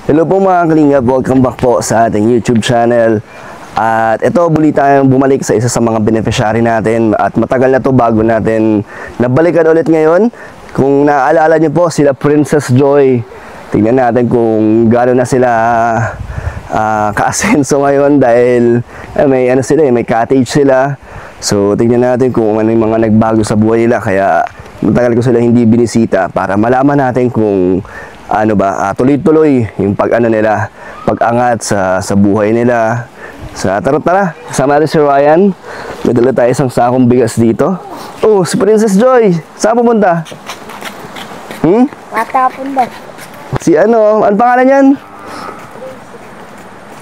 Hello po mga kalingap, welcome back po sa ating YouTube channel. At ito, muli tayong bumalik sa isa sa mga beneficiary natin. At matagal na to bago natin nabalikan ulit ngayon. Kung naaalala nyo po, sila Princess Joy. Tingnan natin kung gaano na sila ka-asenso ngayon dahil may ano sila, may cottage sila. So tingnan natin kung ano yung mga nagbago sa buhay nila. Kaya matagal ko sila hindi binisita para malaman natin kung ano ba, tuloy-tuloy yung pag-ano nila, pag-angat sa buhay nila. Tara, kasama natin si Ryan. May dala tayo isang sakong bigas dito. Oh, si Princess Joy, saan pumunta? Matapon ba? Si ano pangalan yan?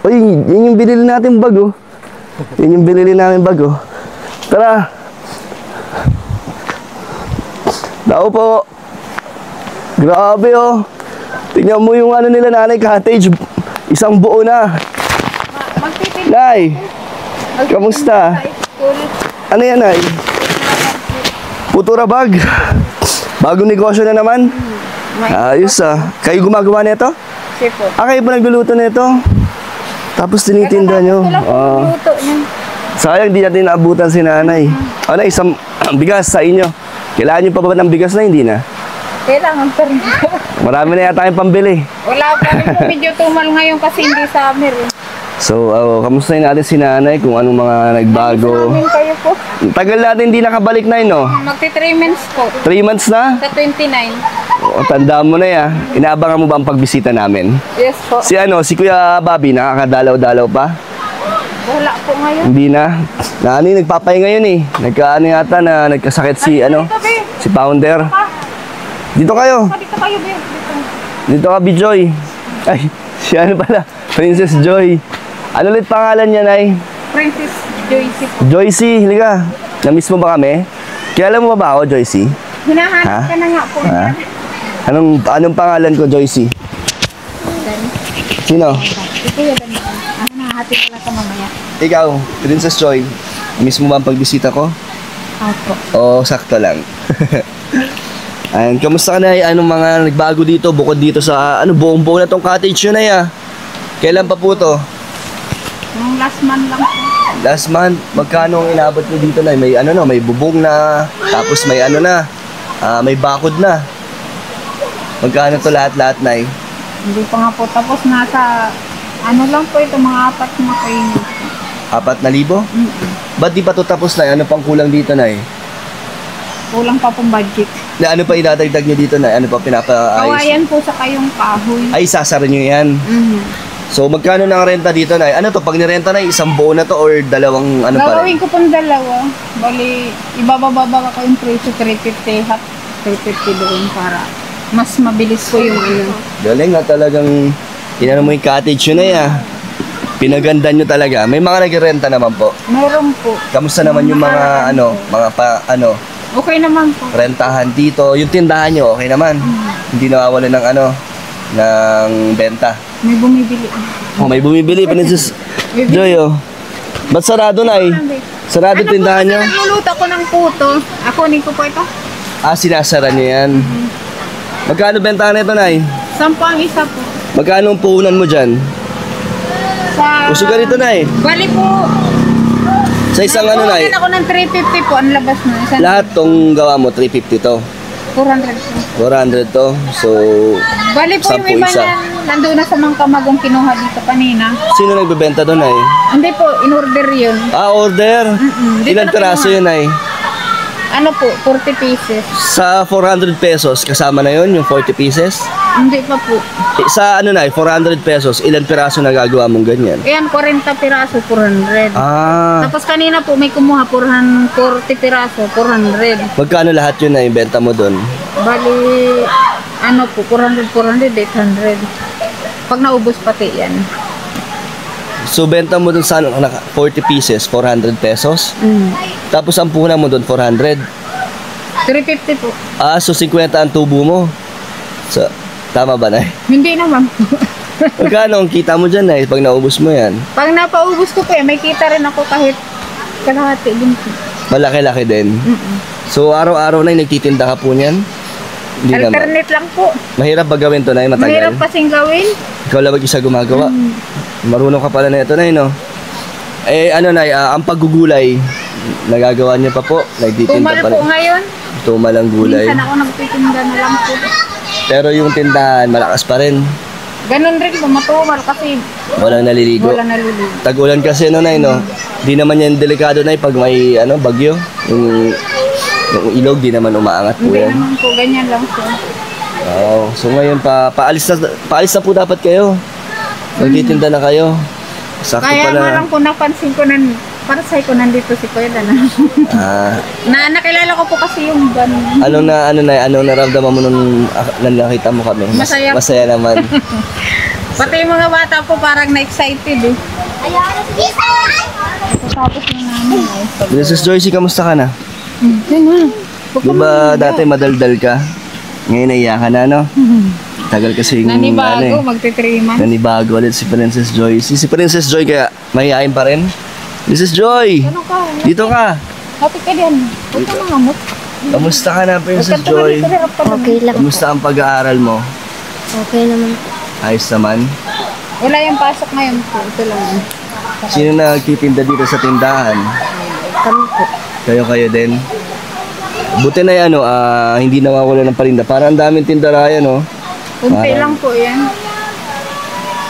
Uy, yun yung binili natin bag, oh. Yun yung binili namin bag, oh. Tara. Tao po. Grabe, oh. Tingnan mo yung ano nila, nanay, cottage. Isang buo na. Nay, kamusta? Ano yan, Nay? Putura bag. Bagong negosyo na naman. Ayos, ah. Kayo gumagawa nito? Sipo. Kayo pa nagluluto nito? Tapos tinitinda nyo. Sayang, di natin naabutan si nanay. Ano, isang bigas sa inyo. Kailangan nyo pa ba ng bigas na? Hindi na. Kailangan pa rin. Marami na yata yung pambili. Wala pa rin po. Medyo tumal ngayon kasi hindi summer. So, kamustahin natin si nanay kung anong mga nagbago. Namin kayo po. Tagal natin hindi nakabalik na yun, no? Magti 3 months po. 3 months na? Sa 29. O, tandaan mo na ya. Inaabangan mo ba ang pagbisita namin? Yes po. Si Kuya Bobby, nakakadalaw-dalaw pa? Wala po ngayon. Hindi na. Nagpapay ngayon eh. Yata na nagkasakit si founder. Dito kayo. Dito kayo, Bea. Dito ka, Joy. Ay, si pala. Princess Joy. Ano ulit pangalan niya, Nay? Princess Joycey po. Joycey, halika. Na-miss mo ba kami? Kilala mo ba ako, Joycey? Hinahanap ka na nga po. Anong pangalan ko, Joycey? Sino? Ito yung ganito. Nahati ko lang sa mamaya. Ikaw, Princess Joy. Miss mo ba ang pagbisita ko? Opo. Oo, sakto lang. Ayan, kamusta ka na? Anong mga nagbago dito bukod dito sa buong-buo na tong cottage yun na Kailan pa po to? Yung last month lang po. Last month, magkano ang inabot nyo dito na? May may bubong na, tapos may may bakod na. Magkano to lahat-lahat na Hindi pa nga po. Tapos nasa, lang po ito, mga 4 na kayo. 4,000? Ba't di pa to tapos na? Ano pang kulang dito na Kulang pa pong budget. Na ano pa idadagdag nyo dito na? Ano pa pinapaayos? Kawayan po sa kayong kahoy. Ay, sasara nyo yan. So, magkano na ang renta dito na? Ano to? Pag nirenta na, isang buo na to or dalawang pa rin? Gagawin ko pong dalawa. Bali, ibababa ko yung presyo 350. Half 350 doon para mas mabilis ko yung Galing nga talagang mo yung cottage yun na Pinaganda nyo talaga. May mga nagirenta naman po. Meron po. Kamusta naman yung mga Okay naman po. rentahan dito? Yung tindahan nyo, okay naman? Hindi nawawala ng ng benta. May bumibili. Oh, may bumibili. Princess Joy, oh. Ba't sarado na Sarado tindahan nyo? Nagluluto ko ng puto. Kunin ko po ito. Sinasara nyo yan. Magkano bentahan nito, Nay? 10 ang isa po. Magkano ang puhunan mo dyan? Uso ka rito, Nay. Bali po. Sa isang Nay? Ako ng 350 po. Ang labas na. Lahat tong gawa mo, 350 to. 400 po. 400 to. So, bali po yung iba niyan. Nandoon na sa mga kamagong kinuha dito kanina. Sino nagbebenta doon, Nay? Hindi po. In-order yun. Order? Ilan piraso yun, Nay? 40 pieces. Sa 400 pesos, kasama na yun, yung 40 pieces? Hindi pa po. Sa 400 pesos, ilan piraso nagagawa mong ganyan? Ayan, 40 piraso, 400. Tapos kanina po may kumuha, 40 piraso, 400. Magkano lahat yun na ibenta mo doon? Bali, 400, 800. Pag naubos pati yan. So, benta mo doon sa 40 pieces, 400 pesos? Tapos ang puhunan mo doon, 400? 350 po. So 50 ang tubo mo? So, tama ba, Nay? Hindi naman po. Magkano ang kita mo dyan, Nay, pag naubos mo yan? Pag napaubos ko po may kita rin ako kahit kalahati din po. Malaki-laki din? So, araw-araw na nagtitinda ka po niyan? Hindi naman. Alternate lang po. Mahirap ba gawin to, Nay? Matagal? Mahirap kasing gawin. Ikaw lang mag-isa gumagawa. Marunong ka pala na ito, Nay, no? Eh, ano, Nay, ang paggugulay, nagagawa niyo pa po? Nagtitinda Tumal pa po rin? ngayon. Tumal ang gulay. Minsan ako nagtitinda na lang po. Pero yung tindahan, malakas pa rin. Ganun rin po, matumal kasi Walang naliligo. wala naliligo. Tag-ulan kasi, no, Nay, no? Di naman yan delikado, Nay, pag may, bagyo. Yung ilog, di naman umaangat po Hindi yan. naman po, ganyan lang po. Oo. So ngayon, paalis na po dapat kayo. Magtitinda na kayo. Sakto Kaya nga pala. lang po napansin ko para sa ko nandito si Kuya Dana. Ah, Nakilala ko po kasi yung ganun. anong naramdaman mo nung nakita mo kami? Masaya po. Masaya naman. Pati yung mga bata po parang na-excited eh. Tapos yung namin ay Mrs. Joycey, kamusta ka na? Di ba dati madaldal ka? Ngayon naiya ka na, no? Tagal kasi yung Nanibago, magti-3 months. Nanibago ulit si Princess Joy. Si Princess Joy kaya mahihain pa rin. Mrs. Joy! Ano ka? Dito ka! Happy ka din. Huwag ka mangamot. Kamusta ka na, Princess Huwag ka Joy? tumalit ka rin. Okay lang. Kamusta ang pag-aaral mo? Okay naman. Ayos naman. Wala yung pasok ngayon po. Ito lang. Sino nagtitinda dito sa tindahan? Kami po. Kayo din. Buti na yan, hindi nawawala ng parinda. Parang ang daming tindarayan, no? Kunti lang po yan.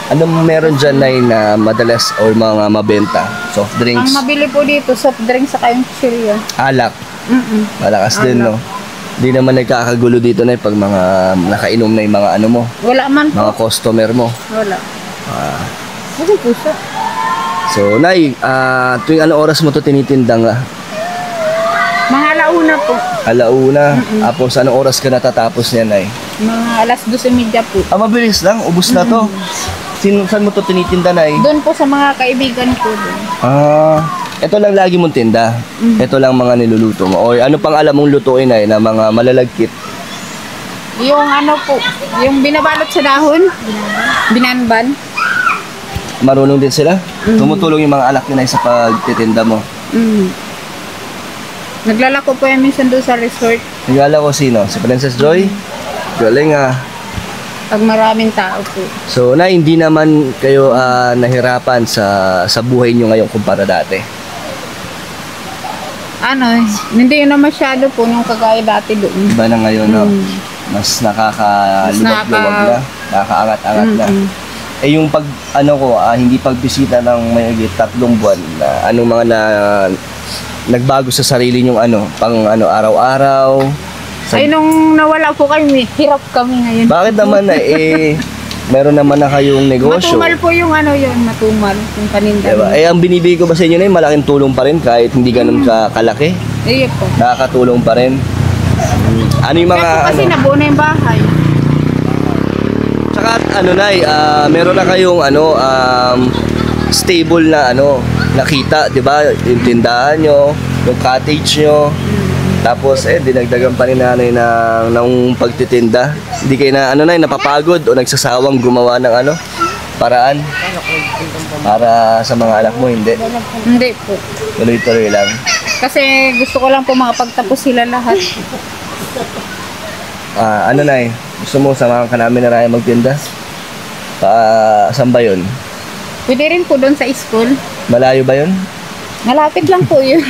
Anong meron dyan na madalas or mga mabenta? Soft Ang drinks, mabili po dito, soft drinks sa kayong chilya. alak. Mm-mm. Malakas din, no? Di naman nagkakagulo dito na pag mga nakainom na yung mga ano mo, Wala man po. mga customer mo. Wala. Ano po siya? So, Nay, tuwing anong oras mo to tinitinda nga? Mga alauna po. Alauna. Tapos anong oras ka natatapos niya, Nay? Mga alas 12:30 po. Mabilis lang. Ubus na to. Saan mo to tinitinda, Nay? Doon po sa mga kaibigan ko doon. Ito lang lagi mong tinda. Ito lang mga niluluto mo. O ano pang alam mong lutuin, Nay, na mga malalagkit? Yung ano po, yung binabalot sa dahon, binanban. Marunong din sila? Tumutulong yung mga alak ni Nay sa pagtitinda mo. Mm. Naglalako po yan minsan doon sa resort Nagala ko sino? Si Princess Joy? Galing pag maraming tao po. So, Nay, hindi naman kayo nahirapan sa buhay nyo ngayon kumpara dati. Hindi yun na masyado po nung kagaya dati doon. Iba na ngayon, no? Mas nakakaluwag-luwag na. Nakakaangat-angat na. Eh yung hindi pagbisita ng mayigit 3 buwan, anong mga nagbago sa sarili nyong araw-araw? Ay, nung nawala po kami, hirap kami ngayon. Bakit naman meron naman na kayong negosyo? Matumal po yung matumal, yung paninda. Diba? Ang binibigay ko ba sa inyo na malaking tulong pa rin kahit hindi ganun kalaki? Iya po. Nakakatulong pa rin. Ano yung mga Kaya po kasi nabuo na yung bahay. Tsaka Nay, meron na kayong stable na nakita, 'di ba? Yung tindahan nyo, yung cottage nyo. Tapos dinagdagan pa ni Nanay ng pagtitinda. Hindi kayo napapagod o nagsasawang gumawa ng paraan para sa mga anak mo, hindi. Hindi po. Tuloy-tuloy lang. Kasi gusto ko lang po makapagtapos sila lahat. Nay, gusto mo samahan ka namin na Raya magtinda? Saan ba yun? Pwede rin po doon sa school. Malayo ba yun? Malapit lang po yun.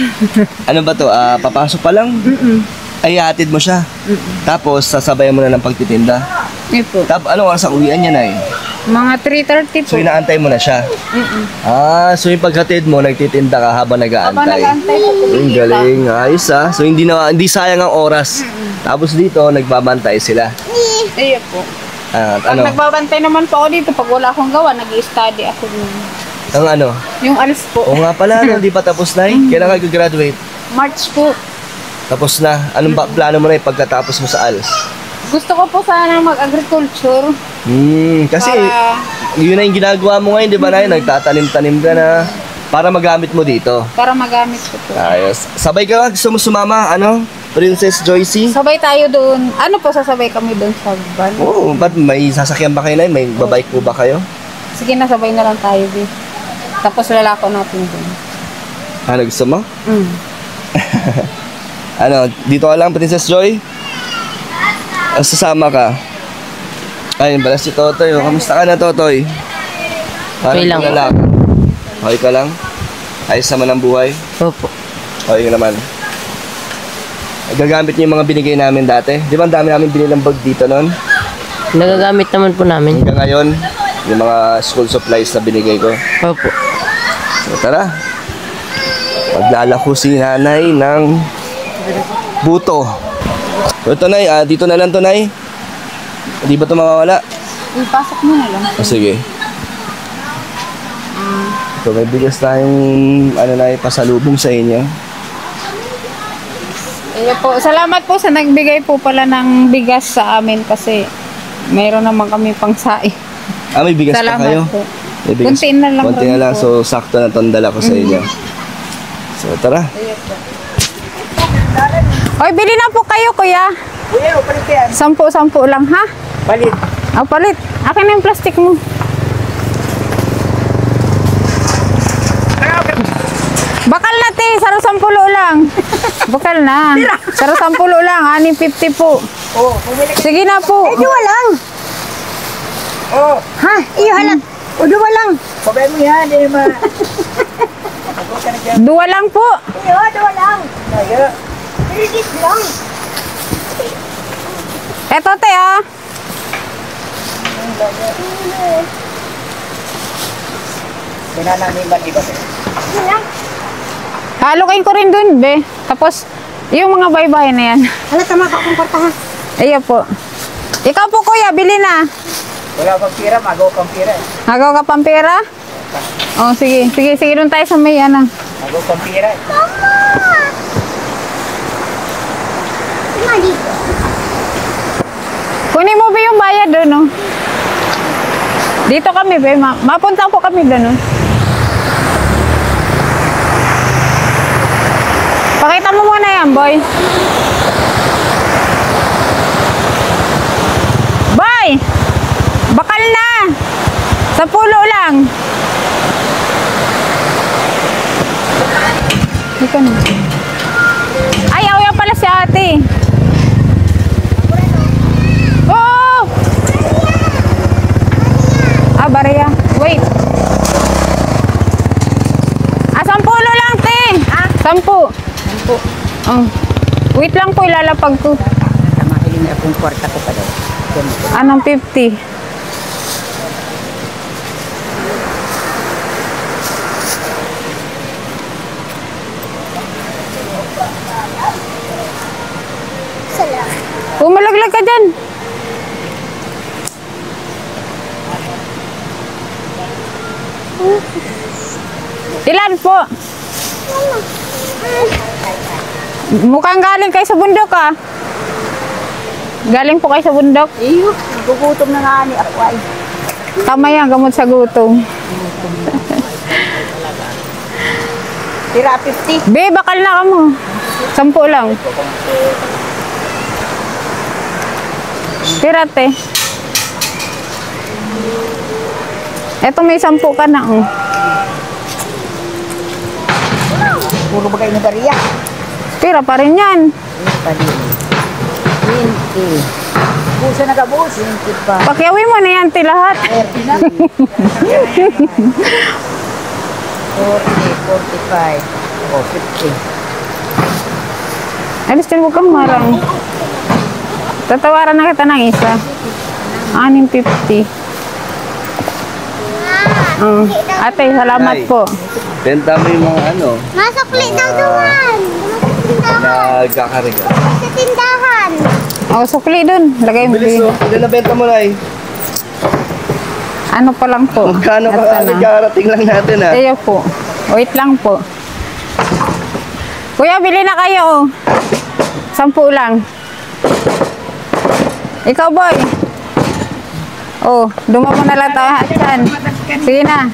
Ano ba to? Papasok pa lang? Ay, hatid mo siya. Tapos, sasabayan mo na ng pagtitinda. Hindi po. Tapos, anong oras ang uwian niya, Nay? Mga 3:30 po. So, inaantay mo na siya? So yung paghatid mo, nagtitinda ka habang Habang nag-aantay. nag-aantay po po. Ang galing, ayos So, hindi sayang ang oras. Tapos dito, nagbabantay sila. Iya po. Pag Ano? nagbabantay naman po ako dito, pag wala akong gawa, nag-i-study ako. Ang Yung alis po. Oo nga pala, hindi pa tapos na Kailan ka graduate? March po. Tapos na. Anong plano mo na pagkatapos mo sa ALS? Gusto ko po sana mag-agriculture. Kasi Para, yun na yung ginagawa mo ngayon, di ba, Nay? Nagtatanim-tanim ka na para magamit mo dito. para magamit ko po. Ayos. Sabay ka, gusto mo sumama, Princess Joycey? Sabay tayo doon. Ano po, sasabay kami doon sa van? Oo, ba't may sasakyan ba kayo, Nay? May babike po ba kayo? Sige na, sabay na lang tayo, B. Tapos lalako natin doon. Gusto mo? Mm. Dito ka lang, Princess Joy? sasama ka. Ayun pala si Totoy. Kamusta ka na, Totoy? Okay lang. Okay ka lang? Ayos naman ang buhay? Opo. Okay naman. Gagamit niyo yung mga binigay namin dati. Di ba ang dami namin binili ng bag dito noon? Nagagamit naman po namin. Hanggang ngayon, yung mga school supplies na binigay ko. Opo. So tara. Maglalako si nanay ng buto. So Tonay, dito na lang Tonay. Hindi ba ito mawawala? Ipasok mo na lang. Sige. So may bigas tayong pasalubong sa inyo. Iyo po. Salamat po sa nagbigay po pala ng bigas sa amin kasi mayroon naman kami pang saing. May bigas Salamat pa kayo? po. May bigas. Kunti na lang Kunti rin na lang. po. So sakto na itong dala ko sa inyo. So tara. Oy, bili na po kayo, kuya. Kuya, palit yan. 10 lang, ha? Palit. Palit. Akin na yung plastic mo. Bakal na, te. Saro 10 lang. Bakal na. Saro 10 lang. 6.50 po. Oh, bumili ka. Sige na po. Dua lang. Oh, Ha? Iyo halat. O dua lang. pabay mo yan. Hindi naman. Ako ka na dyan. 2 lang po. Iyo, dua lang. Kaya, Pilit lang. Eto, te, ah. binanamiban iba. Halukin ko rin dun, be. Tapos, yung mga baybay na yan. Halat tama ka kung kwarta ha. Ayan po. Ikaw po, kuya. Bili na. Wala kang pira, magaw kang pira. Agaw ka pang pera? Oh, sige. Sige, sige. Doon tayo sa may, ano. Magaw kang pira. Kunin mo ba yung bayad doon, no? Dito kami, be. Mapunta po kami doon, no? Pakita mo muna yan, boy. Boy! Bakal na! 10 lang. Ika na. Ay, ayaw yan pala si ate. Oo! Barya. Wait. 10 lang, te. 10. 10. Oh. Wait lang po, ilalapag ko. Tama, hiling na kung kwarta ko pa daw. Anong 50? Pumalaglag ka dyan. Ilan po? Mukhang galing kayo sa bundok, ah. Galing po kayo sa bundok? Iyo, gugutom na nga ni ako ay. Tama yan, gamot sa gutom. Tira 50. Be, bakal na ka mo. 10 lang. Tirate. Eto may 10 ka na, oh. Puro ba kayo ni Bariya? Tira pa rin yan. Pa din. 20. Busa na ka, bus. 20 pa. Pakyawin mo na yan, ti lahat. 30 na. 40, 45. Oh, 50. Alis din, huwag kang marang. Tatawaran na kita ng isa. 6.50. Ate, salamat Nay. po. Benta mo yung mga Masukli daw doon. nagkakarga. Sa tindahan. Oh, sukli dun. Lagay mo. Bilis, ilan na benta mo, Nay? Ano pa lang po. Magkano Ito ka? na. Nagkakarating lang natin, ha? Ayo po. Wait lang po. Kuya, bili na kayo, oh. 10 lang. Ikaw, boy. Oh, dumamo na lang tayo. Saan? Sige na.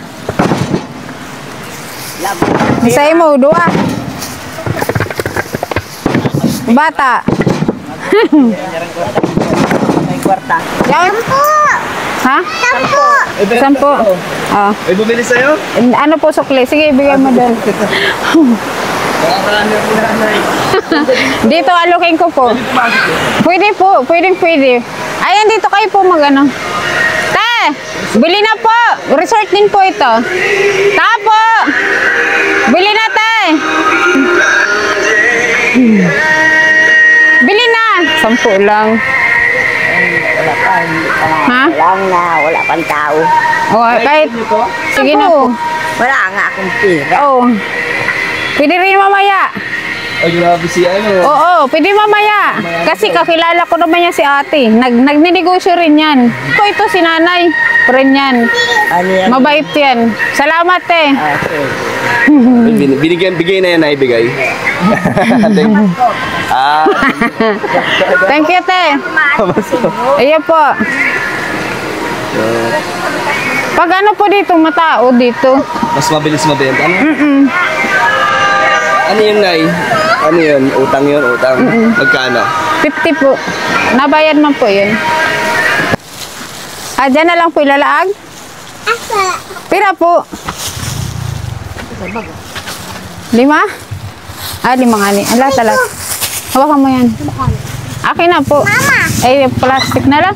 Isay mo, 2. Bata. May kwarta. Yan. Ha? 10. Ah. May bumili sa'yo? Ano po, sukli? Sige, bigay mo doon. Dito alokin ko po. Pwede po, pwede. Ayan, dito kayo po magano. Te, bili na po. Resort din po ito. Tapo. Bili na, te. Bili na. 10 lang. Wala pa, hindi pa nga. Ha? Wala pang tao. O, kahit. Sige na po. Wala nga akong pera. Oo. Pwede rin mamaya. Ay, grabe si ano. Oo, pwede mamaya. Kasi kakilala ko naman yan si ate. Nagninegosyo rin yan. Ito si nanay. Friend yan. Ano yan? Mabait yan. Salamat eh. Okay. Bigay na yan na ibigay. Thank you, te. Ayan po. Pag ano po dito, matao dito. Mas mabilis mabenta, ano? Ano yun, Nay? Ano yun? Utang yun? Utang? Magkano? 50 po. Nabayad man po yun. Dyan na lang po ilalaag. Asa? Pira po. 5? 5 nga ni. Ala talaga. Hawakan mo yan. Akin na po. Mama! Ay, plastic na lang.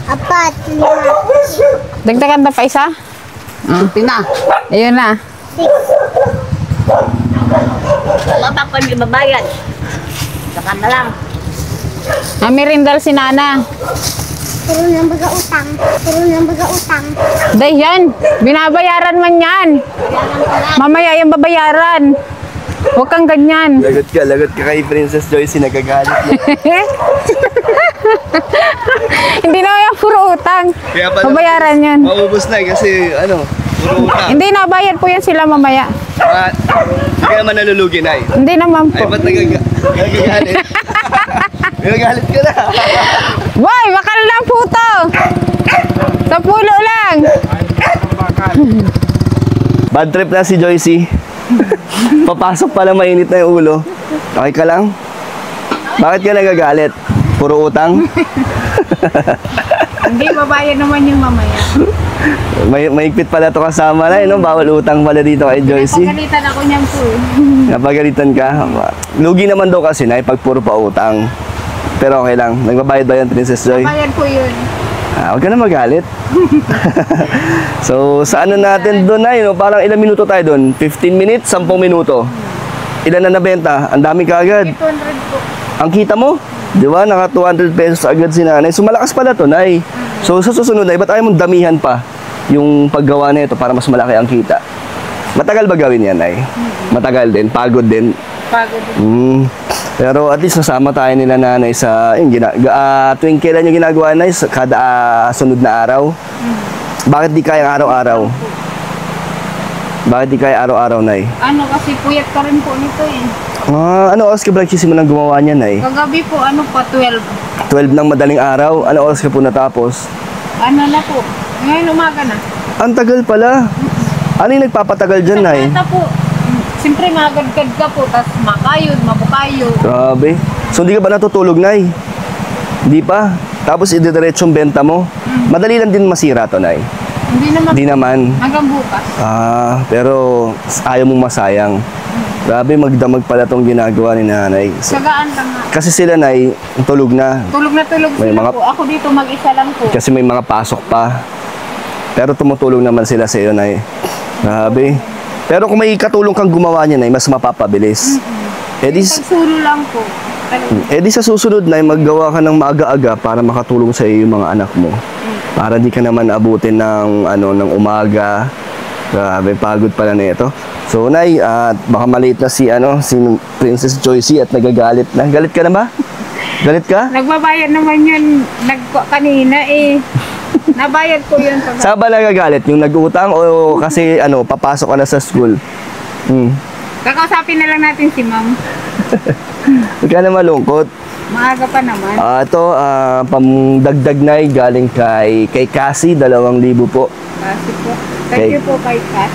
Apat, 5, Dagdagan na pa isa? Pina. Ayun na. 6. Wala pa hindi mabayad. Saka na lang. Merindal si Nana. Puro nang baga utang. Day yan. Binabayaran man yan. Mamaya yung babayaran. Huwag kang ganyan. Lagot ka kay Princess Joyce, nagagalit niya. Hindi na yung puro utang. Kaya pala, Babayaran yun. Maubos na kasi, ano, puro utang. Hindi na, bayad po yan sila mamaya. Hindi ka naman nalulugi, Nay. Hindi naman Ay, po. ba't nagagalit? Nagagalit ka na. Boy, bakal lang po to. Sa pulo lang. Bad trip na si Joyce. Papasok pala mainit na yung ulo. Okay ka lang? Bakit ka nagagalit? Puro utang? Hindi, babayad naman yung mamaya. Maigpit pala to kasama na, no? Bawal utang pala dito kay Joyce. Pagalitan ako niyan po. Napagalitan ka? Lugi naman daw kasi na pag puro pa utang. Pero okay lang. Nagbabayad ba yan, Princess Joy? Bayad po yun. Huwag ka na magalit. So, sa ano natin doon ay, no? Parang ilang minuto tayo doon? 15 minutes? 10 minuto? Ilan na nabenta? Ang dami kaagad. 200 po. Ang kita mo? Di ba? Naka 200 pesos agad si nanay. So, malakas pala to, Nay. So, sa susunod, Nay, ba't ayaw mong damihan pa yung paggawa na ito para mas malaki ang kita? Matagal ba gawin yan, Nay? Matagal din. Pagod din. Pagod. Pero at least nasama tayo nila nanay sa tuwing kailan yung ginagawa na sa kada sunod na araw. Bakit di kaya araw-araw? Bakit di kaya araw-araw, Nay? Ano, kasi puyat ka rin po nito eh. Ano oras ka ba nagsimulang gumawa niya, Nay? Kagabi po, ano pa, 12. 12 ng madaling araw? Ano oras ka po natapos? Ano na po, ngayon umaga na. Ang tagal pala. Ano yung nagpapatagal dyan, Nay? Sa po, siyempre magadgad ka po, tapos makayod, mabukayod. Grabe. So hindi ka ba natutulog, Nay? Hindi pa. Tapos ididiretsong benta mo. Madali lang din masira to, Nay. Hindi naman, Hindi naman. hanggang bukas. Pero ayaw mong masayang. Grabe, magdamag pala tong ginagawa ni nanay. Sagaan lang nga. Kasi sila, Nay, tulog na. Tulog na tulog May sila mga- po. Ako dito mag-isa lang po. Kasi may mga pasok pa. Pero tumutulong naman sila sa iyo, Nay. Grabe. Pero kung may katulong kang gumawa niya, Nay, mas mapapabilis. Eh di, Pagsulo lang po. di sa susunod, Nay, maggawa ka ng maaga-aga para makatulong sa iyo yung mga anak mo. Para di ka naman abutin ng, ng umaga. Grabe, pagod pala na ito. So, Nay, baka maliit na si Princess Joyce at nagagalit na. Galit ka na ba? Galit ka? Nagbabayad naman yun kanina eh. Nabayad ko yun. Saan ba nagagalit? Yung nag-utang o kasi papasok ka na sa school? Kakausapin na lang natin si ma'am. Huwag ka na malungkot. Maaga pa naman. Ito, pamdagdag na galing kay Cassie, 2,000 po. Kasi po. Thank you po kay Kat.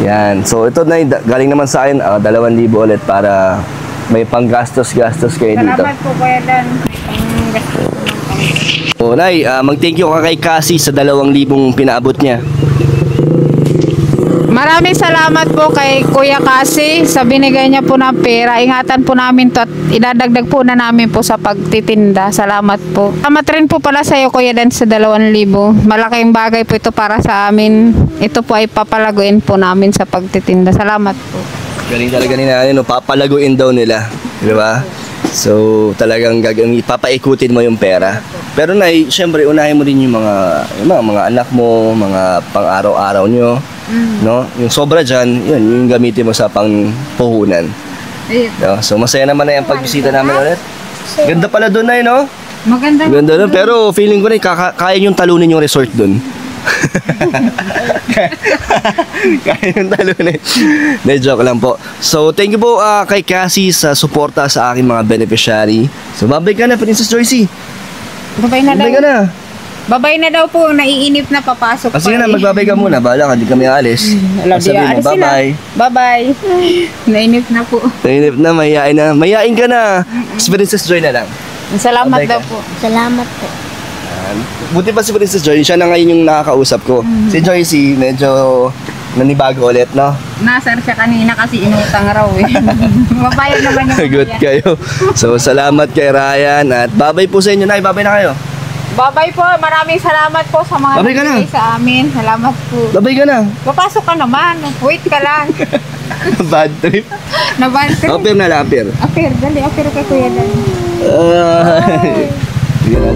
Yan. So, ito na galing naman sa akin, 2,000 ulit para may panggastos-gastos kayo dito. Salamat po Kuya Dan. May panggastos po ng pang- So, Nay, mag-thank you ka kay Cassie sa 2,000 pinaabot niya. Maraming salamat po kay Kuya Kasi sa binigay niya po ng pera. Ingatan po namin to at idadagdag po na namin po sa pagtitinda. Salamat po. Salamat rin po pala sa iyo, Kuya Dan, sa 2,000. Malaking bagay po ito para sa amin. Ito po ay papalaguin po namin sa pagtitinda. Salamat po. Galing talaga ni nanay, no? Papalaguin daw nila. Di ba? So, talagang papaikutin mo yung pera. Pero nay, syempre, unahin mo din yung mga anak mo, mga pang-araw-araw nyo. No? Yung sobra dyan, yun, yung gamitin mo sa pangpuhunan. No? So, masaya naman na yung pagbisita namin ulit. Ganda pala doon, nay, no? Maganda. Ganda doon, pero feeling ko na kaya yung talunin yung resort doon. Kaya yung talunin. De, joke lang po. So, thank you po kay Cassie sa suporta sa aking mga beneficiary. So, babay ka na, Princess Joycey. Babay na daw. Babay ka na. Babay na daw po. Naiinip na papasok Sige na, magbabay ka muna. Bahala ka, di kami alis. Sabihin mo, bye-bye. Bye-bye. Nainip na po. Nainip na, mayayain na. Mayayain ka na. Princess Joy na lang. Salamat Babay daw ka. po. Salamat po. Buti pa si Princess Joy, siya na ngayon yung nakakausap ko. Si Joycey, medyo nanibago ulit, no? Nasar siya kanina kasi inutang raw eh. Mabayad naman yung Good kayo. So, salamat kay Ryan at babay po sa inyo, Nay. Babay na kayo. Bye-bye po. Maraming salamat po sa mga Babay ka na. nagbigay sa amin. Salamat po. Babay ka na. Papasok ka naman. Wait ka lang. Bad trip. Nabante. Apir na lang, apir. Apir, dali. Apir ka, Kuya Dan. Sige na.